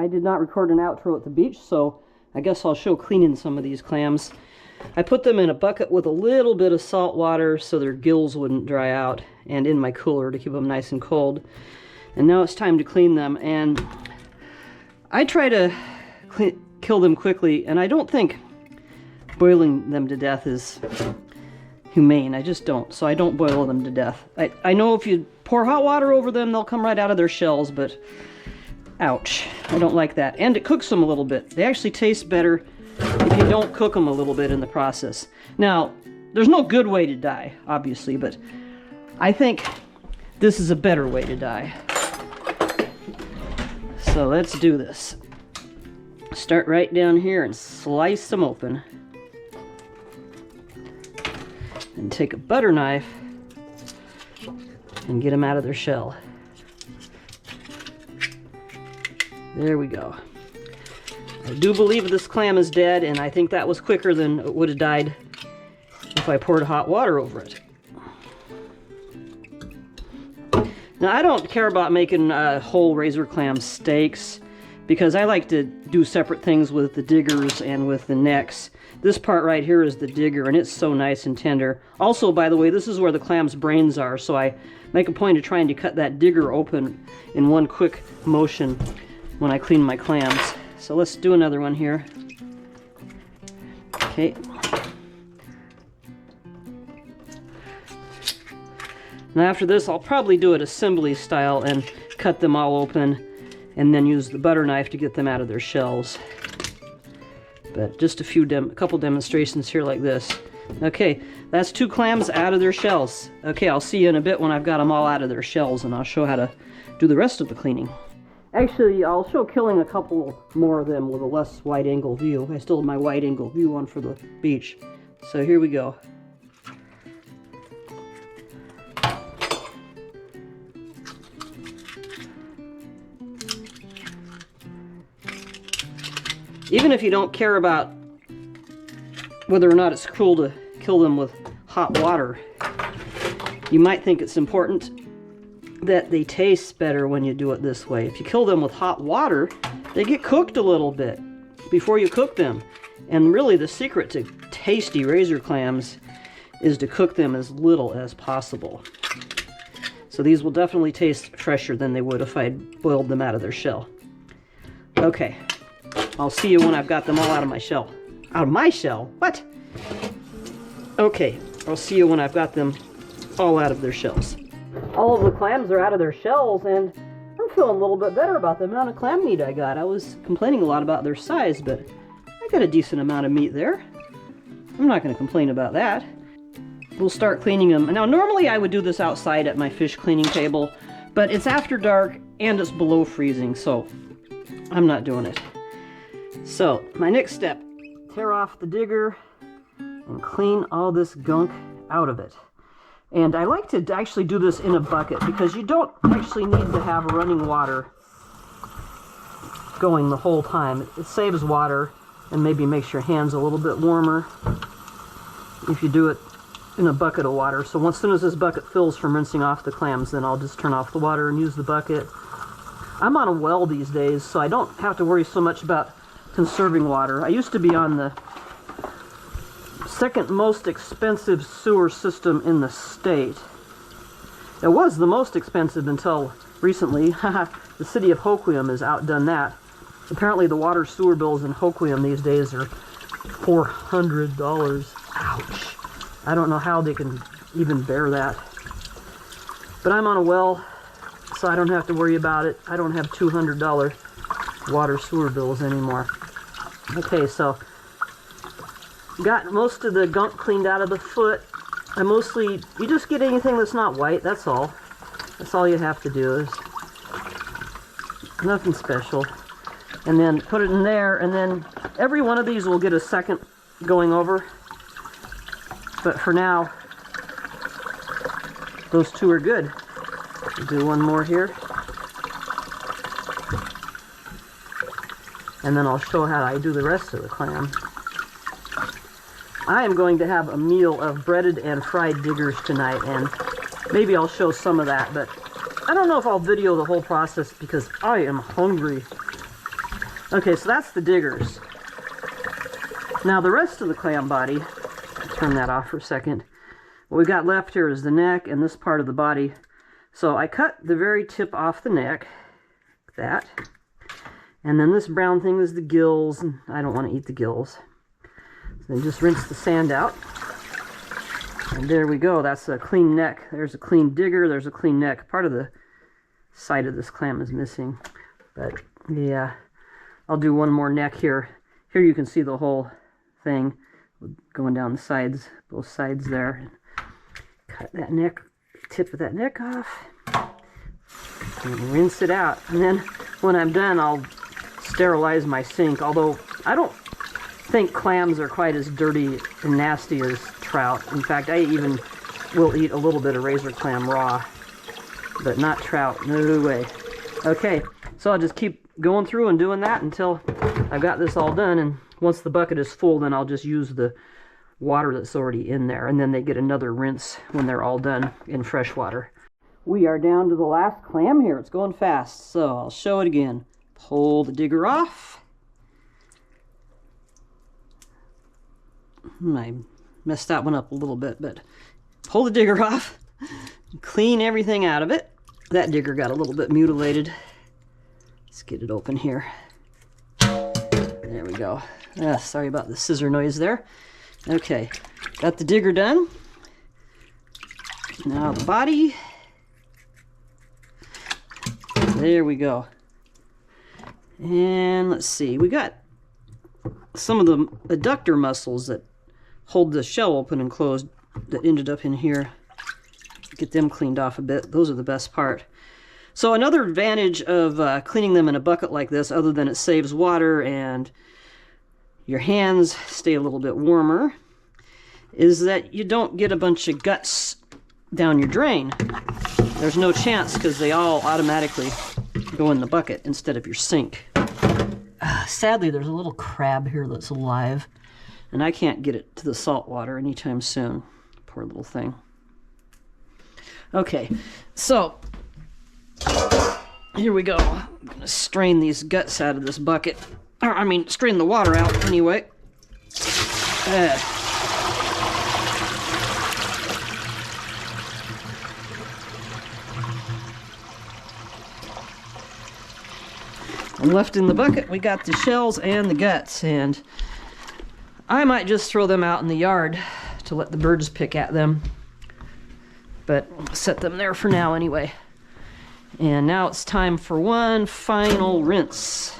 I did not record an outro at the beach, so I guess I'll show cleaning some of these clams. I put them in a bucket with a little bit of salt water so their gills wouldn't dry out, and in my cooler to keep them nice and cold. And now it's time to clean them, and I try to kill them quickly, and I don't think boiling them to death is humane. I just don't. So I don't boil them to death. I know if you pour hot water over them, they'll come right out of their shells, but ouch. I don't like that. And it cooks them a little bit. They actually taste better if you don't cook them a little bit in the process. Now, there's no good way to die, obviously, but I think this is a better way to die. So let's do this. Start right down here and slice them open. And take a butter knife and get them out of their shell. There we go. I do believe this clam is dead, and I think that was quicker than it would have died if I poured hot water over it. Now, I don't care about making whole razor clam steaks because I like to do separate things with the diggers and with the necks. This part right here is the digger, and it's so nice and tender. Also, by the way, this is where the clam's brains are, so I make a point of trying to cut that digger open in one quick motion when I clean my clams. So let's do another one here. Okay. Now after this, I'll probably do it assembly style and cut them all open and then use the butter knife to get them out of their shells. But just a couple demonstrations here like this. Okay, that's 2 clams out of their shells. Okay, I'll see you in a bit when I've got them all out of their shells, and I'll show how to do the rest of the cleaning. Actually, I'll show killing a couple more of them with a less wide-angle view. I still have my wide-angle view on for the beach. So here we go. Even if you don't care about whether or not it's cool to kill them with hot water, you might think it's important that they taste better when you do it this way. If you kill them with hot water, they get cooked a little bit before you cook them. And really the secret to tasty razor clams is to cook them as little as possible. So these will definitely taste fresher than they would if I had boiled them out of their shell. Okay. I'll see you when I've got them all out of my shell. Out of my shell? What? Okay, I'll see you when I've got them all out of their shells. All of the clams are out of their shells, and I'm feeling a little bit better about the amount of clam meat I got. I was complaining a lot about their size, but I got a decent amount of meat there. I'm not going to complain about that. We'll start cleaning them. Now, normally I would do this outside at my fish cleaning table, but it's after dark and it's below freezing, so I'm not doing it. So, my next step, tear off the digger and clean all this gunk out of it. And I like to actually do this in a bucket because you don't actually need to have running water going the whole time. It saves water and maybe makes your hands a little bit warmer if you do it in a bucket of water. So as soon as this bucket fills from rinsing off the clams, then I'll just turn off the water and use the bucket. I'm on a well these days, so I don't have to worry so much about conserving water. I used to be on the second most expensive sewer system in the state. It was the most expensive until recently. The city of Hoquiam has outdone that. Apparently the water sewer bills in Hoquiam these days are $400. Ouch. I don't know how they can even bear that. But I'm on a well, so I don't have to worry about it. I don't have $200 water sewer bills anymore. Okay, so got most of the gunk cleaned out of the foot. You just get anything that's not white, that's all. That's all you have to do, is nothing special. And then put it in there, and then every one of these will get a second going over. But for now, those 2 are good. We'll do one more here. And then I'll show how I do the rest of the clam. I am going to have a meal of breaded and fried diggers tonight, and maybe I'll show some of that, but I don't know if I'll video the whole process because I am hungry. Okay, so that's the diggers. Now the rest of the clam body, turn that off for a second. What we got left here is the neck and this part of the body. So I cut the very tip off the neck, like that. And then this brown thing is the gills, and I don't want to eat the gills. So then just rinse the sand out. And there we go, that's a clean neck. There's a clean digger, there's a clean neck. Part of the side of this clam is missing. But yeah, I'll do one more neck here. Here you can see the whole thing going down the sides, both sides there. Cut that neck, tip of that neck off. And rinse it out. And then when I'm done, I'll sterilize my sink. Although I don't think clams are quite as dirty and nasty as trout. In fact, I even will eat a little bit of razor clam raw, but not trout. No way. Okay, so I'll just keep going through and doing that until I've got this all done. And once the bucket is full, then I'll just use the water that's already in there, and then they get another rinse when they're all done in fresh water. We are down to the last clam here. It's going fast, so I'll show it again. Pull the digger off. I messed that one up a little bit, but pull the digger off. Clean everything out of it. That digger got a little bit mutilated. Let's get it open here. There we go. Sorry about the scissor noise there. Okay, got the digger done. Now the body. There we go. And let's see, we got some of the adductor muscles that hold the shell open and closed that ended up in here. Get them cleaned off a bit. Those are the best part. So another advantage of cleaning them in a bucket like this, other than it saves water and your hands stay a little bit warmer, is that you don't get a bunch of guts down your drain. There's no chance because they all automatically go in the bucket instead of your sink. Sadly, there's a little crab here that's alive, and I can't get it to the salt water anytime soon. Poor little thing. Okay, so here we go. I'm gonna strain these guts out of this bucket. Or, I mean, strain the water out anyway. And left in the bucket, we got the shells and the guts, and I might just throw them out in the yard to let the birds pick at them. But I'll set them there for now anyway. And now it's time for one final rinse.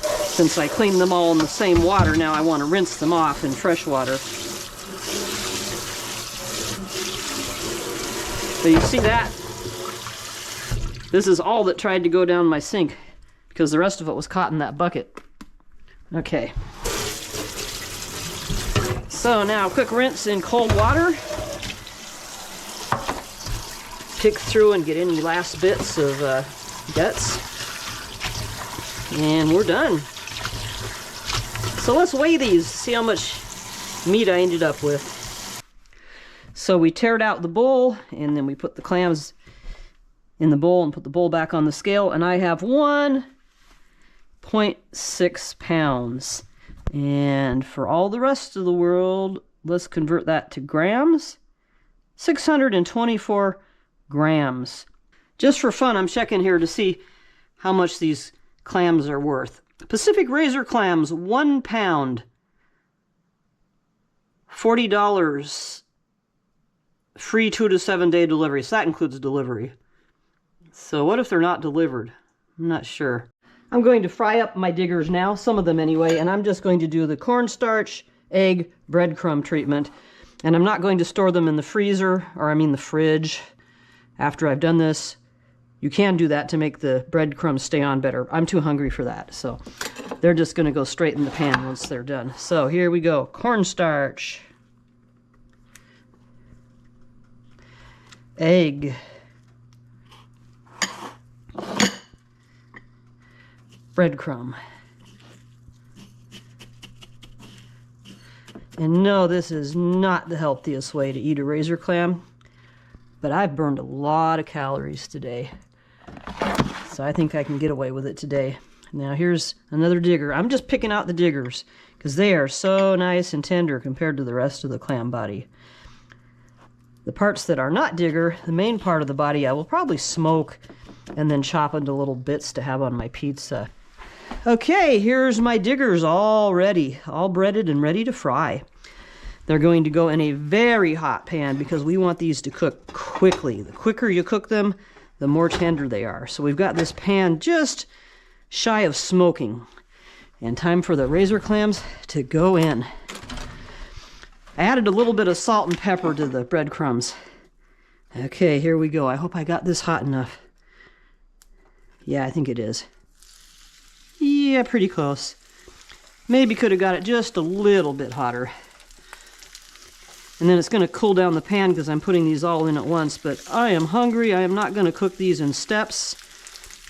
Since I cleaned them all in the same water, now I want to rinse them off in fresh water. So you see that? This is all that tried to go down my sink because the rest of it was caught in that bucket. Okay. So now quick rinse in cold water. Pick through and get any last bits of guts. And we're done. So let's weigh these, see how much meat I ended up with. So we teared out the bowl, and then we put the clams in the bowl and put the bowl back on the scale, and I have 1.6 pounds. And for all the rest of the world, let's convert that to grams. 624 grams. Just for fun, I'm checking here to see how much these clams are worth. Pacific razor clams, 1 pound, $40. Free 2 to 7 day delivery. So that includes delivery. So what if they're not delivered? I'm not sure. I'm going to fry up my diggers now, some of them anyway, and I'm just going to do the cornstarch, egg, breadcrumb treatment. And I'm not going to store them in the freezer, or I mean the fridge, after I've done this. You can do that to make the breadcrumbs stay on better. I'm too hungry for that, so they're just going to go straight in the pan once they're done. So here we go. Cornstarch. Egg. Breadcrumb. And no, this is not the healthiest way to eat a razor clam, but I've burned a lot of calories today. So So I think I can get away with it today. Now here's another digger. I'm just picking out the diggers because they are so nice and tender compared to the rest of the clam body. The parts that are not digger, the main part of the body, I will probably smoke and then chop into little bits to have on my pizza. Okay, here's my diggers all ready, all breaded and ready to fry. They're going to go in a very hot pan because we want these to cook quickly. The quicker you cook them, the more tender they are. So we've got this pan just shy of smoking. And time for the razor clams to go in. I added a little bit of salt and pepper to the breadcrumbs. Okay, here we go. I hope I got this hot enough. Yeah, I think it is. Yeah, pretty close. Maybe could have got it just a little bit hotter. And then it's going to cool down the pan because I'm putting these all in at once. But I am hungry. I am not going to cook these in steps.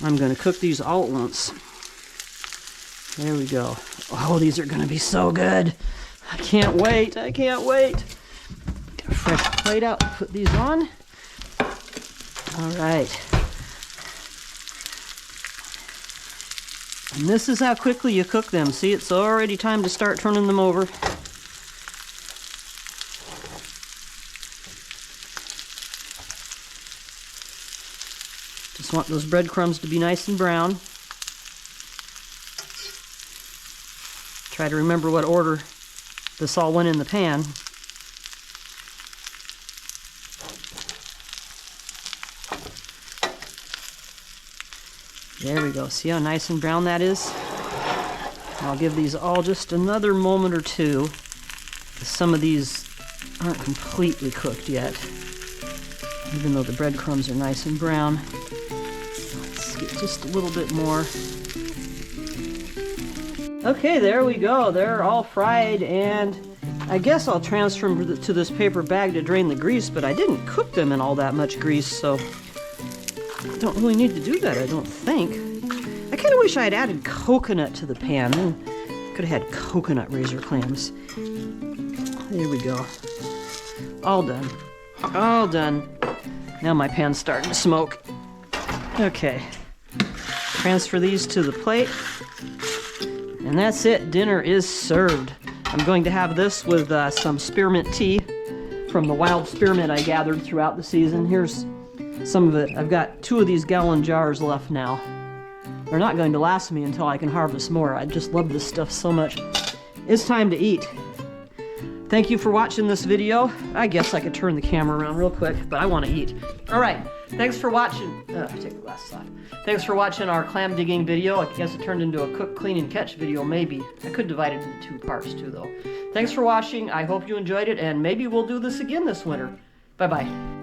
I'm going to cook these all at once. There we go. Oh, these are going to be so good. I can't wait. I can't wait. Get a fresh plate out and put these on. All right. And this is how quickly you cook them. See, it's already time to start turning them over. Just want those breadcrumbs to be nice and brown. Try to remember what order this all went in the pan. There we go. See how nice and brown that is? I'll give these all just another moment or two. Some of these aren't completely cooked yet, even though the breadcrumbs are nice and brown. Let's get just a little bit more. Okay, there we go. They're all fried, and I guess I'll transfer them to this paper bag to drain the grease, but I didn't cook them in all that much grease, so I don't really need to do that, I don't think. I kind of wish I had added coconut to the pan. Could have had coconut razor clams. There we go. All done. All done. Now my pan's starting to smoke. Okay. Transfer these to the plate. And that's it. Dinner is served. I'm going to have this with some spearmint tea from the wild spearmint I gathered throughout the season. Here's some of it. I've got 2 of these gallon jars left now. They're not going to last me until I can harvest more. I just love this stuff so much. It's time to eat. Thank you for watching this video. I guess I could turn the camera around real quick, but I want to eat. All right, thanks for watching. Take the glasses off. Thanks for watching our clam digging video. I guess it turned into a cook, clean, and catch video, maybe. I could divide it into 2 parts too, though. Thanks for watching. I hope you enjoyed it, and maybe we'll do this again this winter. Bye-bye.